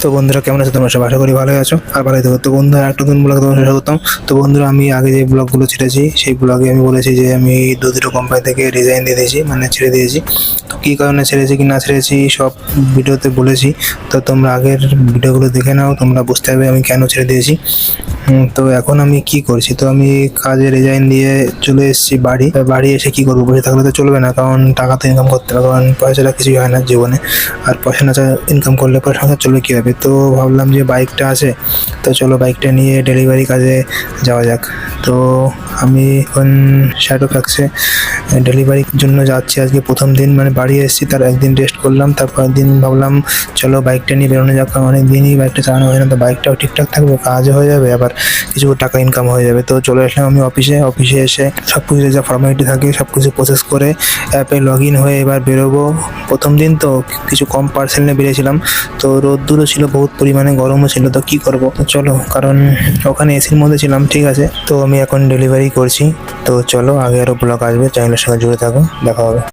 তো বন্ধুরা কেমন আছো তোমরা সব? আশা করি ভালোই আছো আর ভালোই থাকো। তো বন্ধুরা একটা নতুন ব্লগ তোমার সাথে স্বাগতম। তো বন্ধুরা আমি আগে যে ব্লগগুলো ছেড়েছি সেই ব্লগে আমি বলেছি যে আমি দুটো কোম্পানি থেকে রিজাইন দিয়ে দিয়েছি, মানে ছেড়ে দিয়েছি। তো কী কারণে ছেড়েছি কি না ছেড়েছি সব ভিডিওতে বলেছি। তো তোমরা আগের ভিডিওগুলো দেখে নাও, তোমরা বুঝতে পারবে আমি কেন ছেড়ে দিয়েছি। তো এখন আমি কি করছি, তো আমি কাজে রিজাইন দিয়ে চলে এসেছি বাড়ি। বাড়ি এসে কি করবো, বসে থাকলে তো চলবে না, কারণ টাকা তো ইনকাম করতে হবে, কারণ পয়সাটা কিছুই হয় না জীবনে। আর পয়সা না ইনকাম করলে পরে সংসার চলবে কীভাবে। তো ভাবলাম যে বাইকটা আছে, তো চলো বাইকটা নিয়ে ডেলিভারি কাজে যাওয়া যাক। তো আমি এখন শ্যাডো ফ্যাক্সে ডেলিভারির জন্য যাচ্ছি। আজকে প্রথম দিন, মানে বাড়ি এসেছি, তার একদিন রেস্ট করলাম, তারপর দিন ভাবলাম চলো বাইকটা নিয়ে বেরোনো যাক, কারণ অনেক দিনই বাইকটা চালানো হয় না। তো বাইকটাও ঠিকঠাক থাকবে, কাজও হয়ে যাবে, আবার কিছু টাকা ইনকাম হয়ে যাবে। তো চলে আসলাম আমি অফিসে এসে সব কিছু যা ফর্মালিটি থাকে সব কিছু প্রসেস করে অ্যাপে লগ ইন হয়ে এবার বেরোবো। প্রথম দিন তো কিছু কম পার্সেল নিয়ে বেরিয়েছিলাম, তো রোদ্দুরও ছিল বহুত পরিমাণে, গরমও ছিল। তো কী করবো, তো চলো, কারণ ওখানে এসির মধ্যে ছিলাম, ঠিক আছে। তো আমি এখন ডেলিভারি করছি। তো চলো, আগে আরও ব্লগ আসবে, চ্যানেলের সঙ্গে জুড়ে থাকো, দেখা হবে।